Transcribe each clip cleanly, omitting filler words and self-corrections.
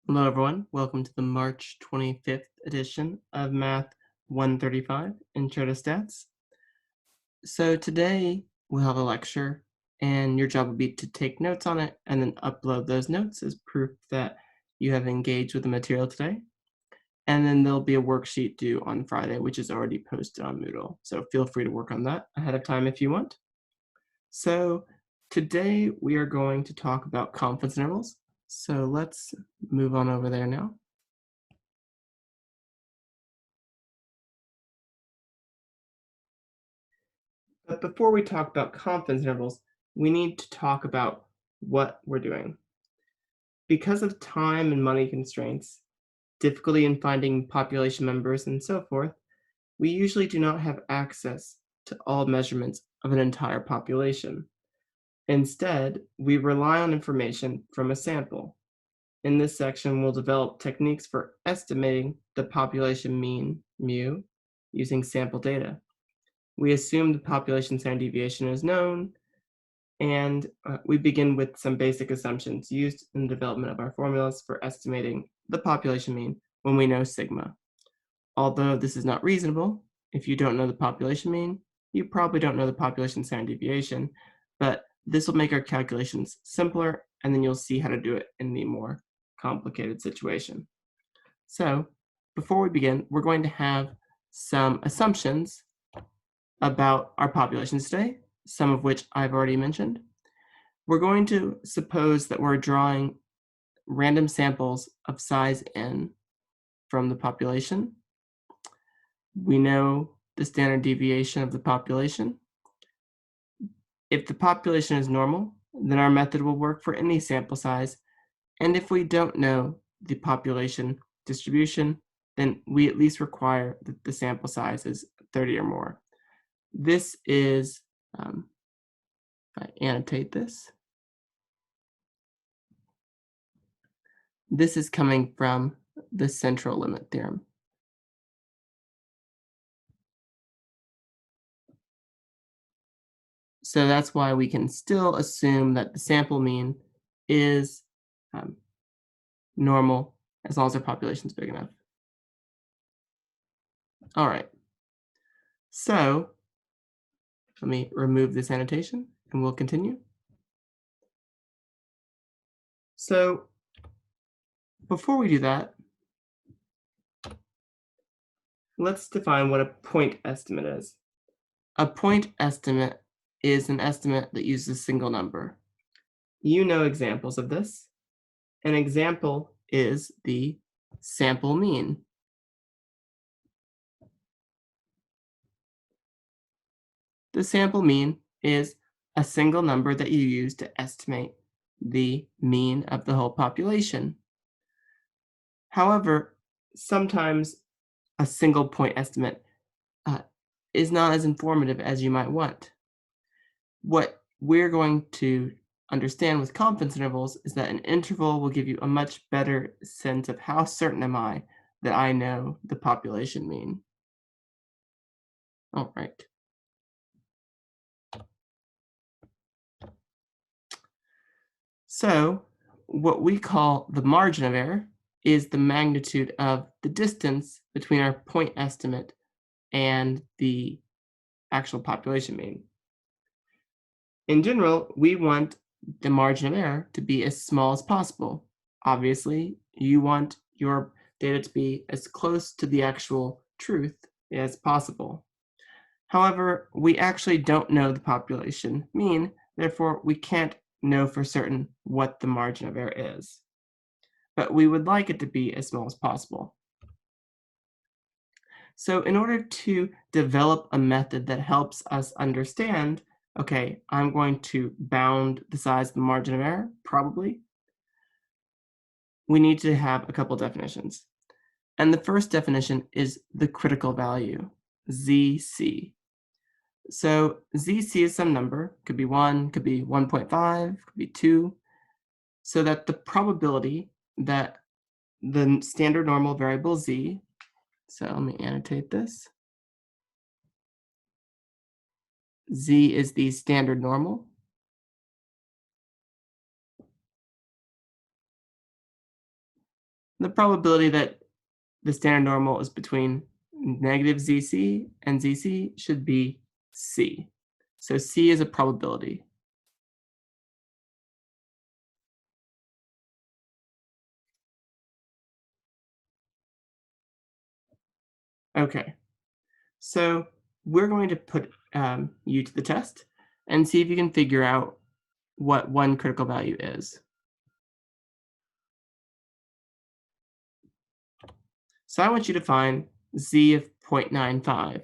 Hello, everyone. Welcome to the March 25th edition of Math 135 Intro to Stats. So today we'll have a lecture, and your job will be to take notes on it and then upload those notes as proof that you have engaged with the material today. And then there'll be a worksheet due on Friday, which is already posted on Moodle. So feel free to work on that ahead of time if you want. So today we are going to talk about confidence intervals. So let's move on over there now. But before we talk about confidence intervals, we need to talk about what we're doing. Because of time and money constraints, difficulty in finding population members, and so forth, we usually do not have access to all measurements of an entire population. Instead, we rely on information from a sample. In this section, we'll develop techniques for estimating the population mean, mu, using sample data. We assume the population standard deviation is known, and we begin with some basic assumptions used in the development of our formulas for estimating the population mean when we know sigma. Although this is not reasonable, if you don't know the population mean, you probably don't know the population standard deviation, but this will make our calculations simpler, and then you'll see how to do it in the more complicated situation. So before we begin, we're going to have some assumptions about our populations today, some of which I've already mentioned. We're going to suppose that we're drawing random samples of size n from the population. We know the standard deviation of the population. If the population is normal, then our method will work for any sample size. And if we don't know the population distribution, then we at least require that the sample size is 30 or more. This is, if I annotate this, this is coming from the central limit theorem. So that's why we can still assume that the sample mean is normal as long as our population is big enough. All right. So let me remove this annotation and we'll continue. So before we do that, let's define what a point estimate is. A point estimate is an estimate that uses a single number. You know examples of this. An example is the sample mean. The sample mean is a single number that you use to estimate the mean of the whole population. However, sometimes a single point estimate is not as informative as you might want. What we're going to understand with confidence intervals is that an interval will give you a much better sense of how certain am I that I know the population mean. All right. So what we call the margin of error is the magnitude of the distance between our point estimate and the actual population mean. In general, we want the margin of error to be as small as possible. Obviously, you want your data to be as close to the actual truth as possible. However, we actually don't know the population mean, therefore we can't know for certain what the margin of error is. But we would like it to be as small as possible. So in order to develop a method that helps us understand, okay, I'm going to bound the size of the margin of error, probably, we need to have a couple definitions. And the first definition is the critical value, ZC. So ZC is some number, could be 1, could be 1.5, could be 2, so that the probability that the standard normal variable Z, so let me annotate this, Z is the standard normal, the probability that the standard normal is between negative ZC and ZC should be C. So C is a probability. Okay, so we're going to put you to the test and see if you can figure out what one critical value is. So I want you to find Z of 0.95.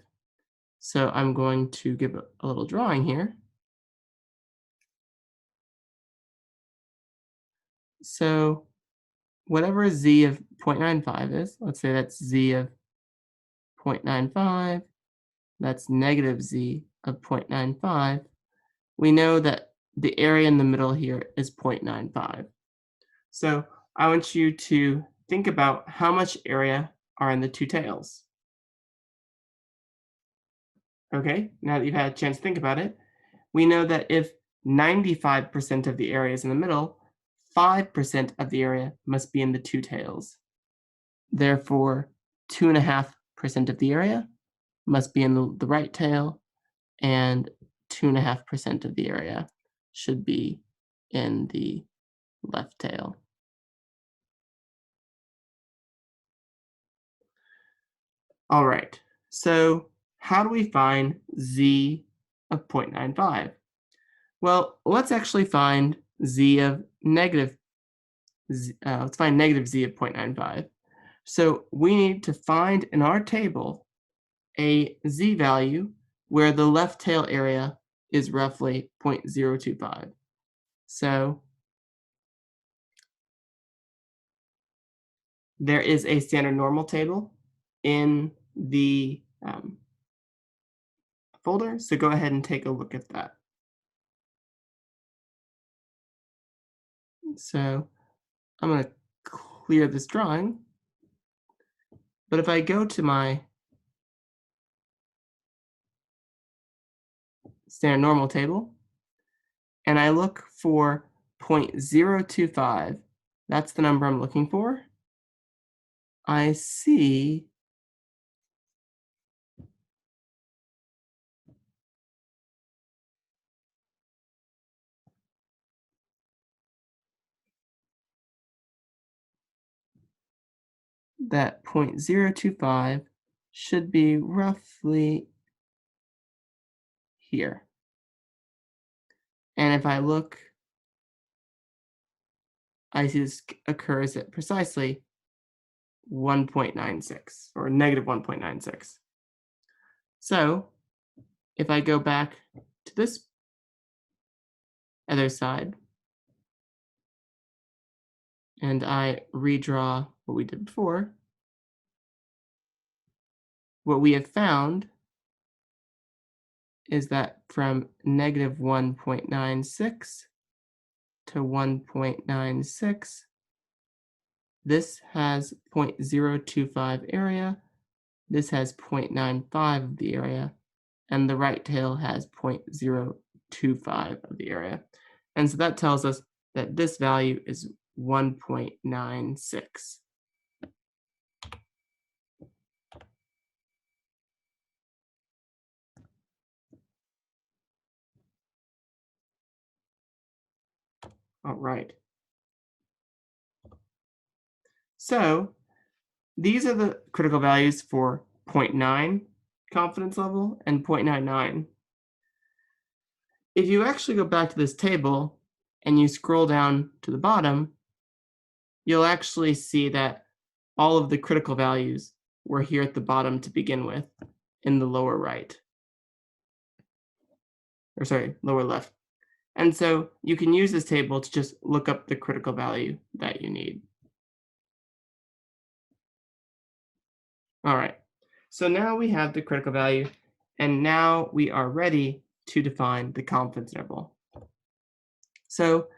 So I'm going to give a little drawing here. So whatever Z of 0.95 is, let's say that's Z of 0.95, that's negative Z of 0.95. We know that the area in the middle here is 0.95. So I want you to think about how much area are in the two tails. Okay, now that you've had a chance to think about it, we know that if 95% of the area is in the middle, 5% of the area must be in the two tails. Therefore, 2.5% of the area must be in the right tail, and 2.5% of the area should be in the left tail. All right, so how do we find Z of 0.95? Well, let's actually find Z of negative let's find negative Z of 0.95. So we need to find in our table a Z value where the left tail area is roughly 0.025. So there is a standard normal table in the folder, so go ahead and take a look at that. So I'm going to clear this drawing, but if I go to my standard normal table and I look for 0.025, that's the number I'm looking for, I see that 0.025 should be roughly here. And if I look, I see this occurs at precisely 1.96 or negative 1.96. So if I go back to this other side and I redraw what we did before, what we have found is that from negative 1.96 to 1.96, this has 0.025 area, this has 0.95 of the area, and the right tail has 0.025 of the area. And so that tells us that this value is 1.96. All right. So these are the critical values for 0.9 confidence level and 0.99. If you actually go back to this table and you scroll down to the bottom, you'll actually see that all of the critical values were here at the bottom to begin with in the lower right. Or sorry, lower left. And so you can use this table to just look up the critical value that you need. All right, so now we have the critical value, and now we are ready to define the confidence interval. So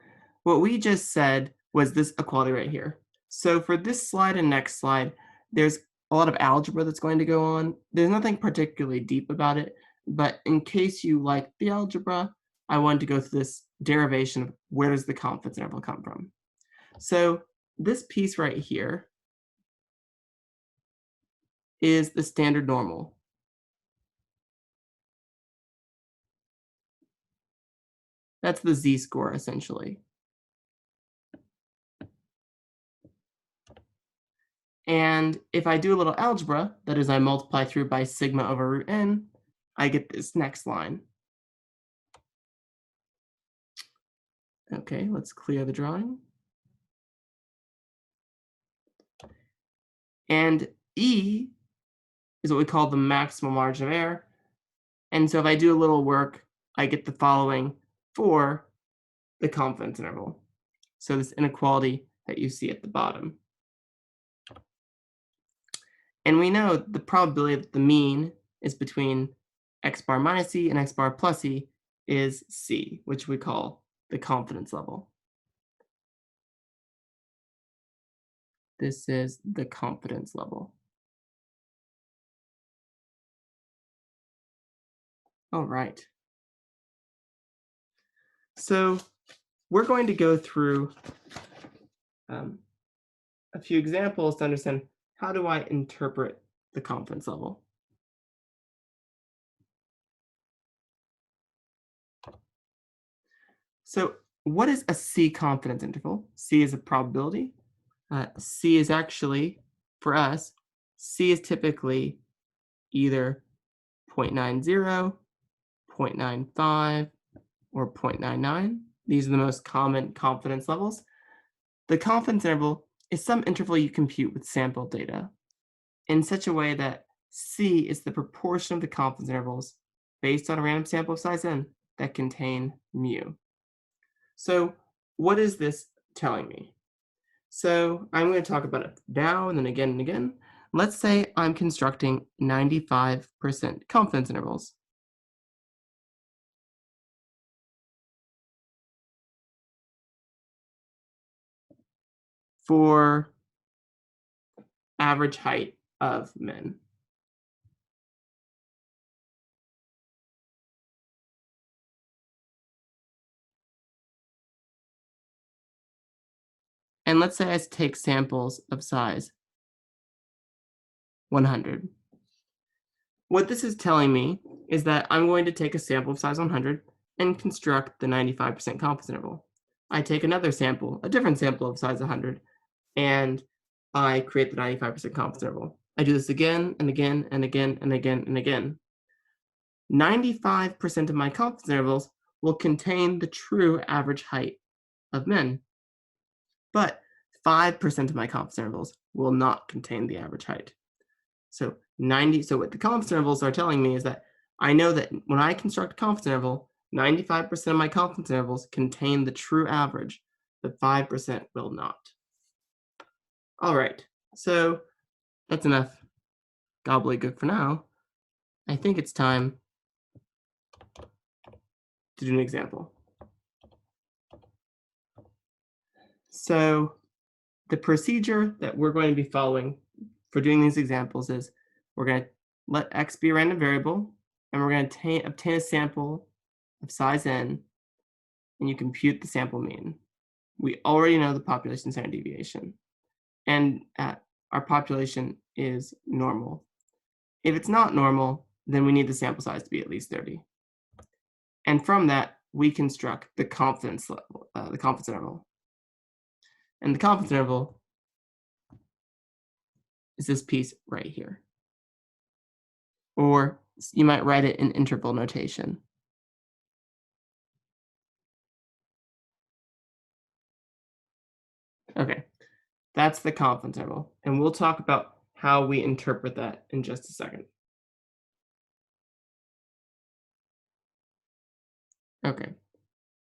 what we just said was this equality right here. So for this slide and next slide, there's a lot of algebra that's going to go on. There's nothing particularly deep about it, but in case you like the algebra, I wanted to go through this derivation of where does the confidence interval come from. So this piece right here is the standard normal. That's the z-score, essentially. And if I do a little algebra, that is, I multiply through by sigma over root n, I get this next line. Okay, let's clear the drawing. And E is what we call the maximum margin of error. And so if I do a little work, I get the following for the confidence interval. So this inequality that you see at the bottom. And we know the probability that the mean is between x bar minus c and x bar plus c is c, which we call the confidence level. This is the confidence level. All right. So we're going to go through a few examples to understand how do I interpret the confidence level. So what is a C confidence interval? C is a probability. C is actually, for us, C is typically either 0.90, 0.95, or 0.99. These are the most common confidence levels. The confidence interval is some interval you compute with sample data in such a way that C is the proportion of the confidence intervals based on a random sample of size n that contain mu. So what is this telling me? So I'm going to talk about it now and then again and again. Let's say I'm constructing 95% confidence intervals. For average height of men. And let's say I take samples of size 100. What this is telling me is that I'm going to take a sample of size 100 and construct the 95% confidence interval. I take another sample, a different sample of size 100, and I create the 95% confidence interval. I do this again and again and again and again and again. 95% of my confidence intervals will contain the true average height of men. But 5% of my confidence intervals will not contain the average height. So what the confidence intervals are telling me is that I know that when I construct a confidence interval, 95% of my confidence intervals contain the true average, but 5% will not. All right, so that's enough gobbledygook for now. I think it's time to do an example. So the procedure that we're going to be following for doing these examples is we're going to let x be a random variable, and we're going to obtain a sample of size n, and you compute the sample mean. We already know the population standard deviation, and our population is normal. If it's not normal, then we need the sample size to be at least 30. And from that, we construct the confidence level, the confidence interval. And the confidence interval is this piece right here. Or you might write it in interval notation. Okay, that's the confidence interval. And we'll talk about how we interpret that in just a second. Okay,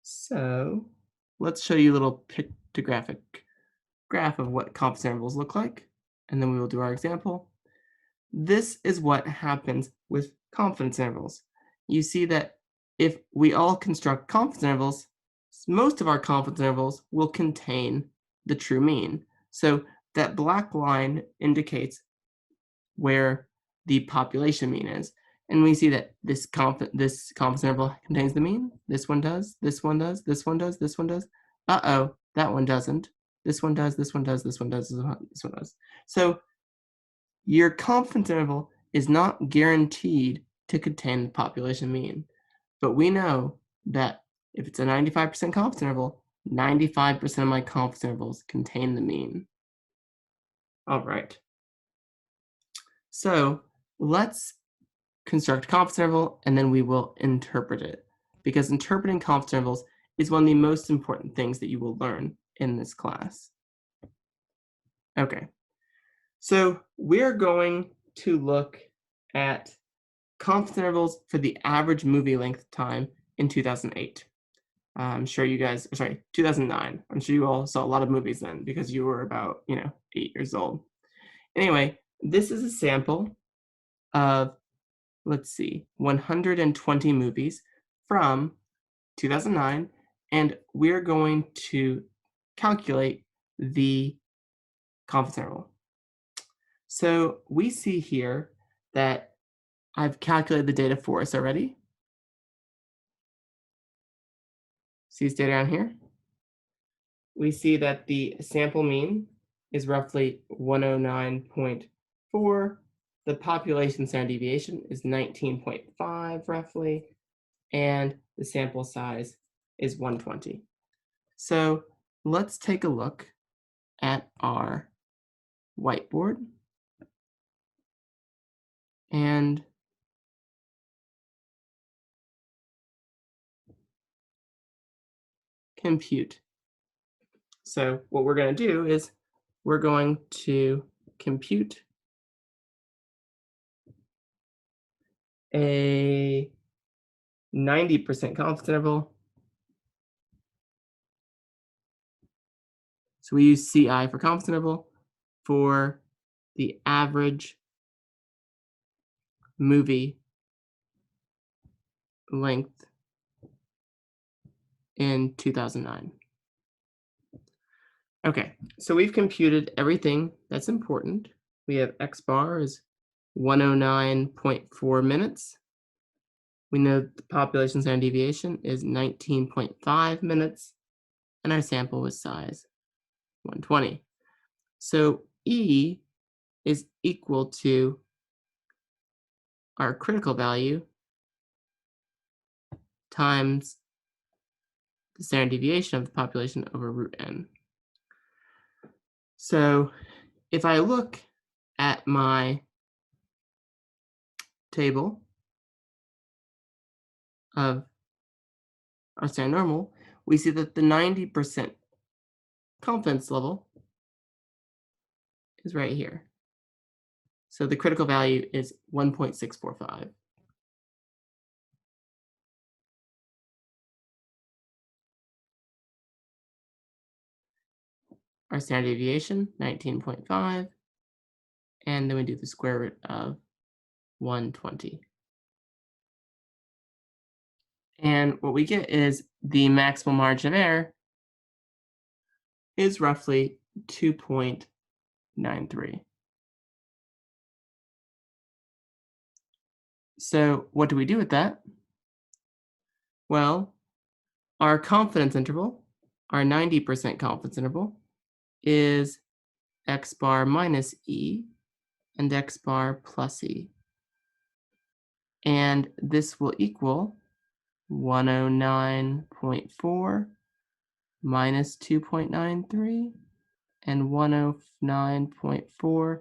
so let's show you a little pictographic graph of what confidence intervals look like, and then we will do our example. This is what happens with confidence intervals. You see that if we all construct confidence intervals, most of our confidence intervals will contain the true mean. So that black line indicates where the population mean is. And we see that this confidence interval contains the mean. This one does, this one does, this one does, this one does. Uh-oh, that one doesn't. This one does, this one does, this one does, this one does. So your confidence interval is not guaranteed to contain the population mean, but we know that if it's a 95% confidence interval, 95% of my confidence intervals contain the mean. All right. So let's construct a confidence interval, and then we will interpret it, because interpreting confidence intervals is one of the most important things that you will learn in this class. Okay, so we're going to look at confidence intervals for the average movie length time in 2008. I'm sure you guys, sorry, 2009. I'm sure you all saw a lot of movies then because you were about, 8 years old. Anyway, this is a sample of, let's see, 120 movies from 2009, and we're going to calculate the confidence interval. So we see here that I've calculated the data for us already. See this data down here? We see that the sample mean is roughly 109.4. The population standard deviation is 19.5 roughly, and the sample size is 120. So let's take a look at our whiteboard and compute. So what we're going to do is we're going to compute a 90% confidence interval. So we use CI for confidence interval for the average movie length in 2009. Okay, so we've computed everything that's important. We have X bar is 109.4 minutes. We know the population standard deviation is 19.5 minutes, and our sample was size 120. So E is equal to our critical value times the standard deviation of the population over root n. So if I look at my table of our standard normal, we see that the 90% confidence level is right here. So the critical value is 1.645. Our standard deviation, 19.5, and then we do the square root of 120. And what we get is the maximum margin of error is roughly 2.93. So what do we do with that? Well, our confidence interval, our 90% confidence interval, is X bar minus E and X bar plus E. And this will equal 109.4 minus 2.93 and 109.4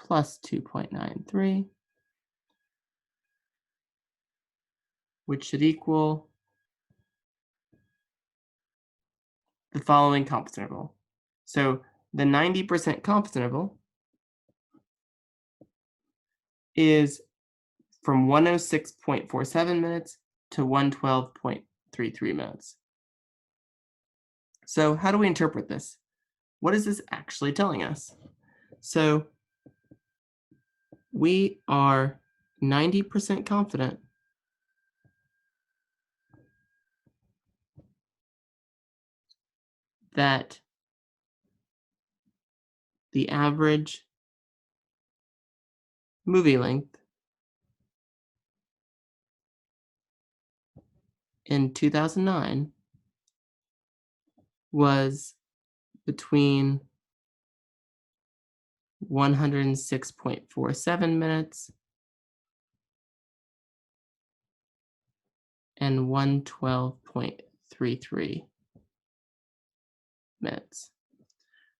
plus 2.93, which should equal the following confidence interval. So the 90% confidence interval is from 106.47 minutes to 112.33 minutes. So how do we interpret this? What is this actually telling us? So we are 90% confident that the average movie length in 2009 was between 106.47 minutes, and 112.33 minutes.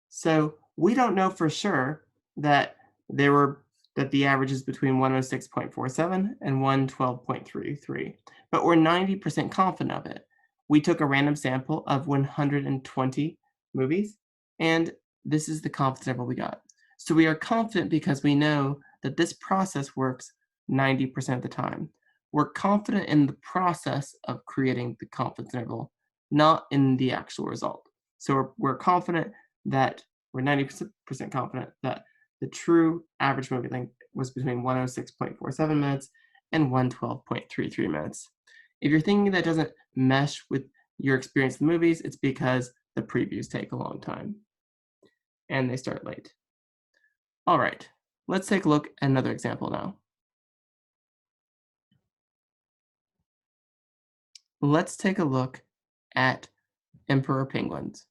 So we don't know for sure that the average is between 106.47 and 112.33, but we're 90% confident of it. We took a random sample of 120 movies, and this is the confidence interval we got. So we are confident because we know that this process works 90% of the time. We're confident in the process of creating the confidence interval, not in the actual result. So we're confident that we're 90% confident that the true average movie length was between 106.47 minutes and 112.33 minutes. If you're thinking that doesn't mesh with your experience with movies, it's because the previews take a long time and they start late. All right, let's take a look at another example now. Let's take a look at emperor penguins.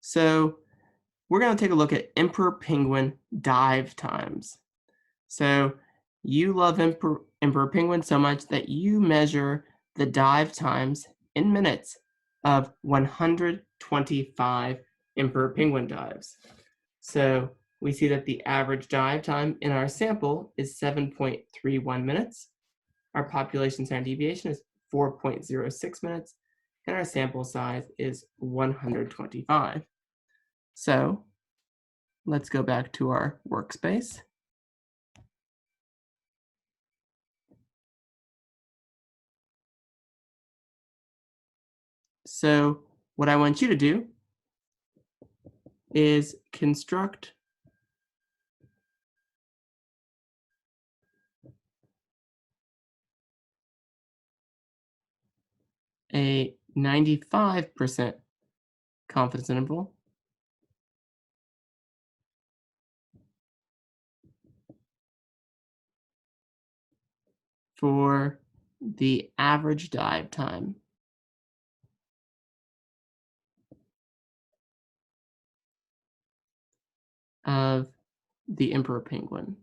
So we're going to take a look at emperor penguin dive times. So you love emperor penguin so much that you measure the dive times in minutes of 125 emperor penguin dives. So we see that the average dive time in our sample is 7.31 minutes. Our population standard deviation is 4.06 minutes, and our sample size is 125. So let's go back to our workspace. So what I want you to do is construct a 95% confidence interval for the average dive time of the emperor penguin.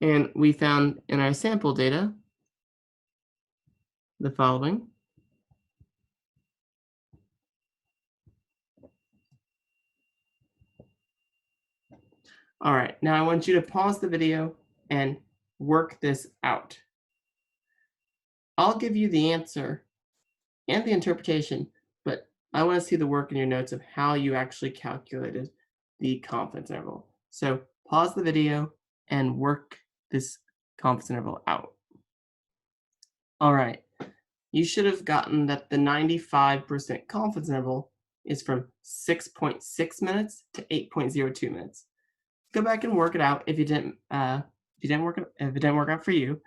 And we found in our sample data the following. All right, now I want you to pause the video and work this out. I'll give you the answer and the interpretation, but I want to see the work in your notes of how you actually calculated the confidence interval. So pause the video and work this confidence interval out. All right, you should have gotten that the 95% confidence interval is from 6.6 minutes to 8.02 minutes. Go back and work it out if it didn't work out for you,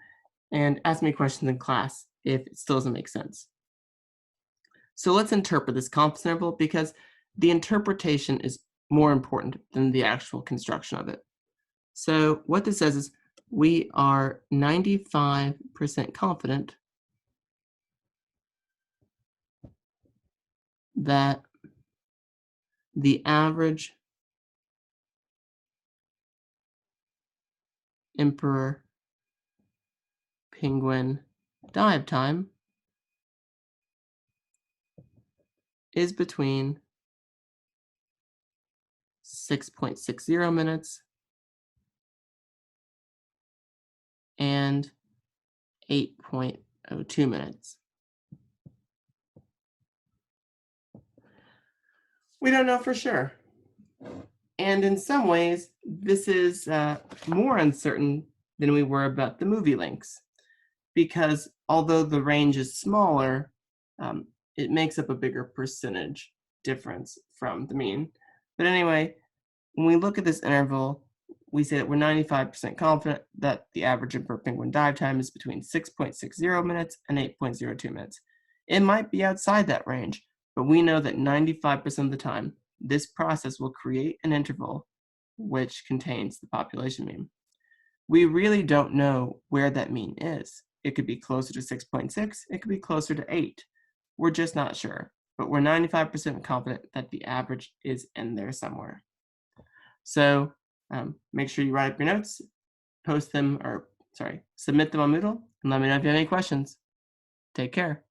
and ask me questions in class if it still doesn't make sense. So let's interpret this confidence interval because the interpretation is more important than the actual construction of it. So what this says is we are 95% confident that the average emperor penguin dive time is between 6.60 minutes and 8.02 minutes. We don't know for sure. And in some ways, this is more uncertain than we were about the movie lengths, because although the range is smaller, it makes up a bigger percentage difference from the mean. But anyway, when we look at this interval, we say that we're 95% confident that the average emperor penguin dive time is between 6.60 minutes and 8.02 minutes. It might be outside that range, but we know that 95% of the time, this process will create an interval which contains the population mean. We really don't know where that mean is. It could be closer to 6.6. It could be closer to 8. We're just not sure, but we're 95% confident that the average is in there somewhere. So make sure you write up your notes, submit them on Moodle, and let me know if you have any questions. Take care.